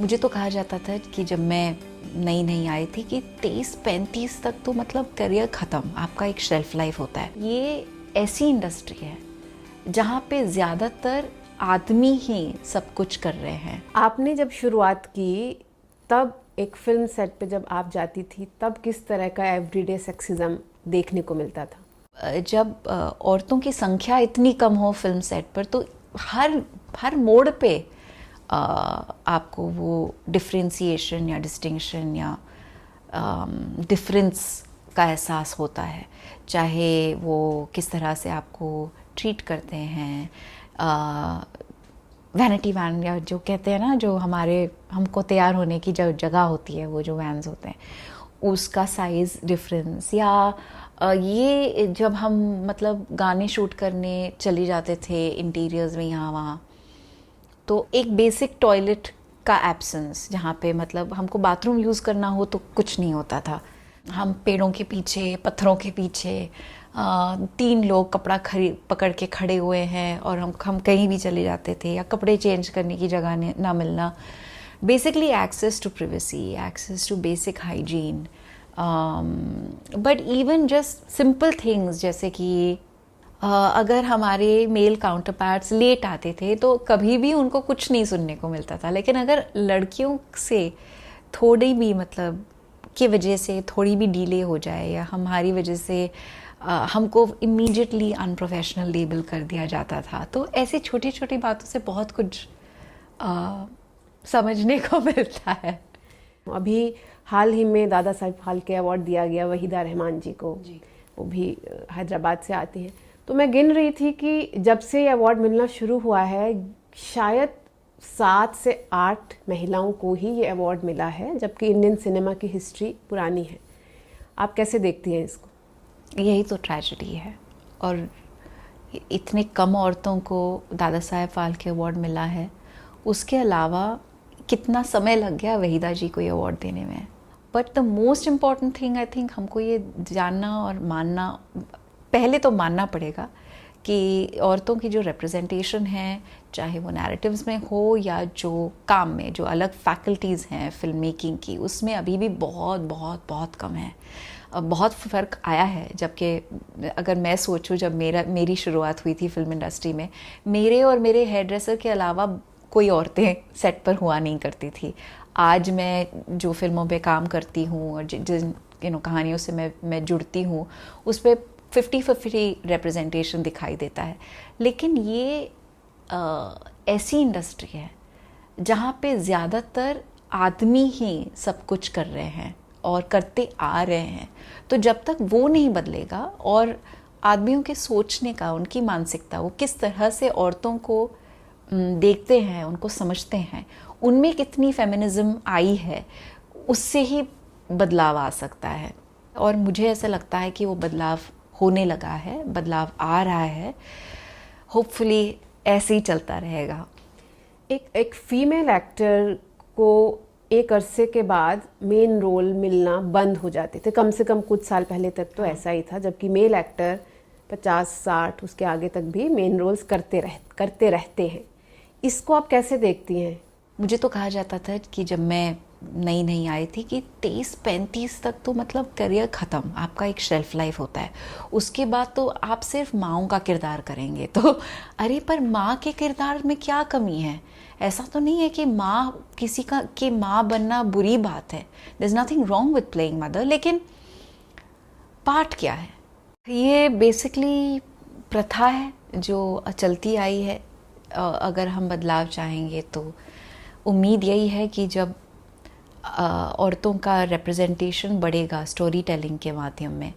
मुझे तो कहा जाता था कि जब मैं नई नई आई थी कि 23-35 तक तो मतलब करियर ख़त्म, आपका एक शेल्फ लाइफ होता है। ये ऐसी इंडस्ट्री है जहाँ पे ज़्यादातर आदमी ही सब कुछ कर रहे हैं। आपने जब शुरुआत की तब एक फिल्म सेट पे जब आप जाती थी तब किस तरह का एवरीडे सेक्सिज्म देखने को मिलता था? जब औरतों की संख्या इतनी कम हो फिल्म सेट पर तो हर मोड़ पे आपको वो डिफ्रेंसिएशन या डिस्टिंक्शन या डिफरेंस का एहसास होता है, चाहे वो किस तरह से आपको ट्रीट करते हैं। वैनिटी वैन या जो कहते हैं ना, जो हमको तैयार होने की जो जगह होती है, वो जो वैन्स होते हैं उसका साइज़ डिफरेंस, या ये जब हम मतलब गाने शूट करने चले जाते थे इंटीरियर्स में यहाँ वहाँ, तो एक बेसिक टॉयलेट का एब्सेंस, जहाँ पे मतलब हमको बाथरूम यूज़ करना हो तो कुछ नहीं होता था। हम पेड़ों के पीछे, पत्थरों के पीछे 3 लोग कपड़ा पकड़ के खड़े हुए हैं और हम कहीं भी चले जाते थे, या कपड़े चेंज करने की जगह ना मिलना। Basically access to privacy, access to basic hygiene, but even just simple things, जैसे कि अगर हमारे मेल काउंटर पार्ट्स लेट आते थे तो कभी भी उनको कुछ नहीं सुनने को मिलता था, लेकिन अगर लड़कियों से थोड़ी भी मतलब की वजह से थोड़ी भी डिले हो जाए या हमारी वजह से हमको इमीडिएटली अनप्रोफेशनल लेबल कर दिया जाता था। तो ऐसी छोटी छोटी बातों से बहुत कुछ समझने को मिलता है। अभी हाल ही में दादा साहब फाल्के अवार्ड दिया गया वहीदा रहमान जी को जी। वो भी हैदराबाद से आती हैं। तो मैं गिन रही थी कि जब से ये अवार्ड मिलना शुरू हुआ है शायद 7 से 8 महिलाओं को ही ये अवार्ड मिला है, जबकि इंडियन सिनेमा की हिस्ट्री पुरानी है। आप कैसे देखती हैं इसको? यही तो ट्रेजेडी है, और इतने कम औरतों को दादा साहब फाल्के अवार्ड मिला है। उसके अलावा कितना समय लग गया वहीदा जी को ये अवार्ड देने में। But the most important thing I think हमको ये जानना और मानना, पहले तो मानना पड़ेगा कि औरतों की जो रिप्रेजेंटेशन है, चाहे वो नैरेटिव्स में हो या जो काम में जो अलग फैकल्टीज़ हैं फिल्म मेकिंग की, उसमें अभी भी बहुत बहुत बहुत कम है। बहुत फ़र्क आया है, जबकि अगर मैं सोचूं जब मेरी शुरुआत हुई थी फिल्म इंडस्ट्री में, मेरे और मेरे हेयर ड्रेसर के अलावा कोई औरतें सेट पर हुआ नहीं करती थी। आज मैं जो फिल्मों पे काम करती हूँ और जिन कहानियों से मैं जुड़ती हूँ, उस पर 50-50 रिप्रेजेंटेशन दिखाई देता है। लेकिन ये ऐसी इंडस्ट्री है जहाँ पे ज़्यादातर आदमी ही सब कुछ कर रहे हैं और करते आ रहे हैं। तो जब तक वो नहीं बदलेगा और आदमियों के सोचने का, उनकी मानसिकता, वो किस तरह से औरतों को देखते हैं, उनको समझते हैं, उनमें कितनी फेमिनिज्म आई है, उससे ही बदलाव आ सकता है। और मुझे ऐसा लगता है कि वो बदलाव होने लगा है, बदलाव आ रहा है। होपफुली ऐसे ही चलता रहेगा। एक फीमेल एक्टर को एक अरसे के बाद मेन रोल मिलना बंद हो जाते थे, कम से कम कुछ साल पहले तक तो ऐसा ही था, जबकि मेल एक्टर 50-60 उसके आगे तक भी मेन रोल्स करते रहते हैं। इसको आप कैसे देखती हैं? मुझे तो कहा जाता था कि जब मैं नई नई आई थी कि 23-35 तक तो मतलब करियर ख़त्म, आपका एक शेल्फ लाइफ होता है। उसके बाद तो आप सिर्फ माँओं का किरदार करेंगे। तो अरे पर माँ के किरदार में क्या कमी है? ऐसा तो नहीं है कि माँ किसी का कि माँ बनना बुरी बात है। There is nothing wrong with playing mother, लेकिन पार्ट क्या है? ये बेसिकली प्रथा है जो चलती आई है। अगर हम बदलाव चाहेंगे तो उम्मीद यही है कि जब औरतों का रिप्रेजेंटेशन बढ़ेगा स्टोरी टेलिंग के माध्यम में,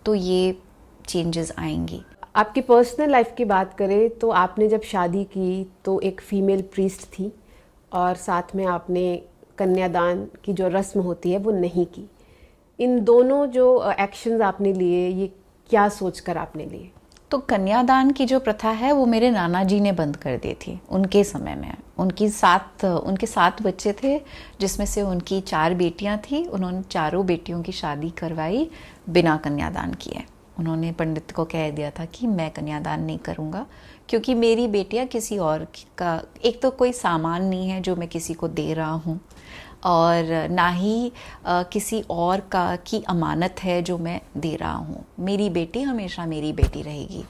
तो ये चेंजेस आएंगी। आपकी पर्सनल लाइफ की बात करें तो आपने जब शादी की तो एक फीमेल प्रीस्ट थी और साथ में आपने कन्यादान की जो रस्म होती है वो नहीं की। इन दोनों जो एक्शंस आपने लिए, ये क्या सोचकर आपने लिए? तो कन्यादान की जो प्रथा है वो मेरे नाना जी ने बंद कर दी थी उनके समय में। उनके 7 बच्चे थे, जिसमें से उनकी 4 बेटियां थी। उन्होंने चारों बेटियों की शादी करवाई बिना कन्यादान किए। उन्होंने पंडित को कह दिया था कि मैं कन्यादान नहीं करूँगा, क्योंकि मेरी बेटियाँ किसी और का, एक तो कोई सामान नहीं है जो मैं किसी को दे रहा हूँ, और ना ही किसी और का की अमानत है जो मैं दे रहा हूँ। मेरी बेटी हमेशा मेरी बेटी रहेगी।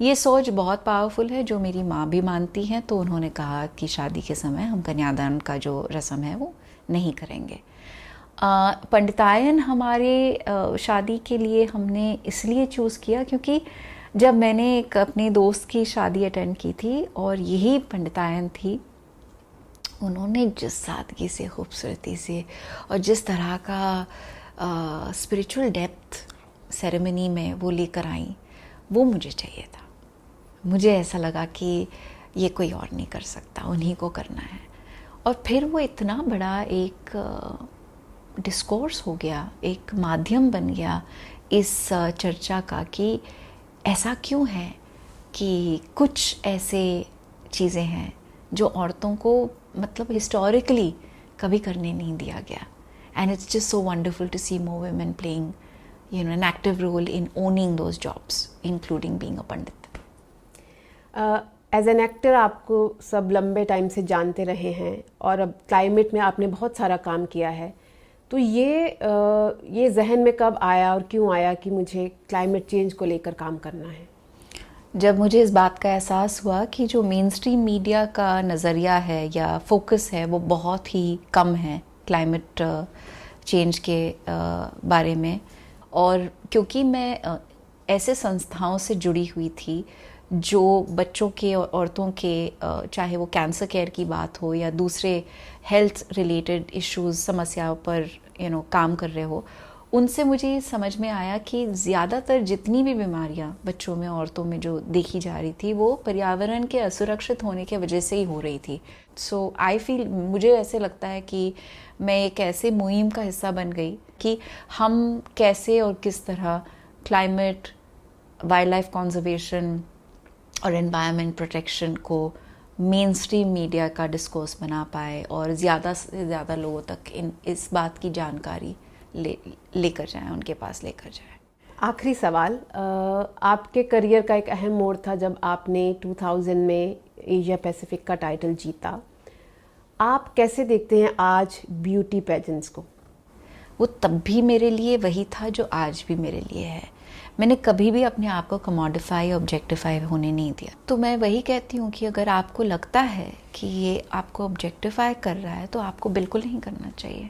ये सोच बहुत पावरफुल है, जो मेरी माँ भी मानती हैं। तो उन्होंने कहा कि शादी के समय हम कन्यादान का जो रस्म है वो नहीं करेंगे। पंडितायन हमारे शादी के लिए हमने इसलिए चूज़ किया क्योंकि जब मैंने एक अपने दोस्त की शादी अटेंड की थी और यही पंडितायन थी, उन्होंने जिस सादगी से, खूबसूरती से और जिस तरह का स्पिरिचुअल डेप्थ सेरेमनी में वो लेकर आई, वो मुझे चाहिए था। मुझे ऐसा लगा कि ये कोई और नहीं कर सकता, उन्हीं को करना है। और फिर वो इतना बड़ा एक डिस्कोर्स हो गया, एक माध्यम बन गया इस चर्चा का कि ऐसा क्यों है कि कुछ ऐसे चीज़ें हैं जो औरतों को मतलब हिस्टोरिकली कभी करने नहीं दिया गया। And it's just so wonderful to see more women playing an active role in owning those jobs, including being a pandit. As an actor आपको सब लंबे टाइम से जानते रहे हैं और अब क्लाइमेट में आपने बहुत सारा काम किया है, तो ये जहन में कब आया और क्यों आया कि मुझे क्लाइमेट चेंज को लेकर काम करना है? जब मुझे इस बात का एहसास हुआ कि जो मेन स्ट्रीम मीडिया का नज़रिया है या फोकस है वो बहुत ही कम है क्लाइमेट चेंज के बारे में, और क्योंकि मैं ऐसे संस्थाओं से जुड़ी हुई थी जो बच्चों के और औरतों के, चाहे वो कैंसर केयर की बात हो या दूसरे हेल्थ रिलेटेड इश्यूज़, समस्याओं पर काम कर रहे हो, उनसे मुझे समझ में आया कि ज़्यादातर जितनी भी बीमारियां बच्चों में, औरतों में जो देखी जा रही थी वो पर्यावरण के असुरक्षित होने की वजह से ही हो रही थी। सो आई फील, मुझे ऐसे लगता है कि मैं एक ऐसे मुहिम का हिस्सा बन गई कि हम कैसे और किस तरह क्लाइमेट, वाइल्ड लाइफ कंजर्वेशन और एनवायरनमेंट प्रोटेक्शन को मेन स्ट्रीम मीडिया का डिस्कोर्स बना पाए और ज़्यादा से ज़्यादा लोगों तक इस बात की जानकारी लेकर जाएं, उनके पास लेकर जाएं। आखिरी सवाल, आपके करियर का एक अहम मोड़ था जब आपने 2000 में एशिया पैसिफिक का टाइटल जीता। आप कैसे देखते हैं आज ब्यूटी पेजेंट्स को? वो तब भी मेरे लिए वही था जो आज भी मेरे लिए है। मैंने कभी भी अपने आप को कमोडिफाई, ऑब्जेक्टिफाई होने नहीं दिया। तो मैं वही कहती हूँ कि अगर आपको लगता है कि ये आपको ऑब्जेक्टिफाई कर रहा है तो आपको बिल्कुल नहीं करना चाहिए।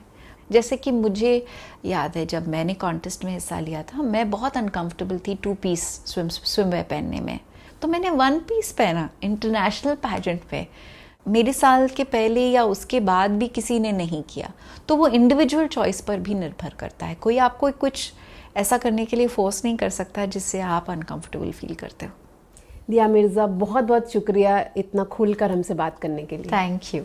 जैसे कि मुझे याद है जब मैंने कॉन्टेस्ट में हिस्सा लिया था, मैं बहुत अनकंफर्टेबल थी 2 पीस स्विमवेयर पहनने में, तो मैंने 1 पीस पहना इंटरनेशनल पैजेंट पे। मेरे साल के पहले या उसके बाद भी किसी ने नहीं किया। तो वो इंडिविजुअल चॉइस पर भी निर्भर करता है। कोई आपको कुछ ऐसा करने के लिए फोर्स नहीं कर सकता जिससे आप अनकंफर्टेबल फील करते हो। दिया मिर्ज़ा, बहुत बहुत शुक्रिया इतना खुलकर हमसे बात करने के लिए। Thank you.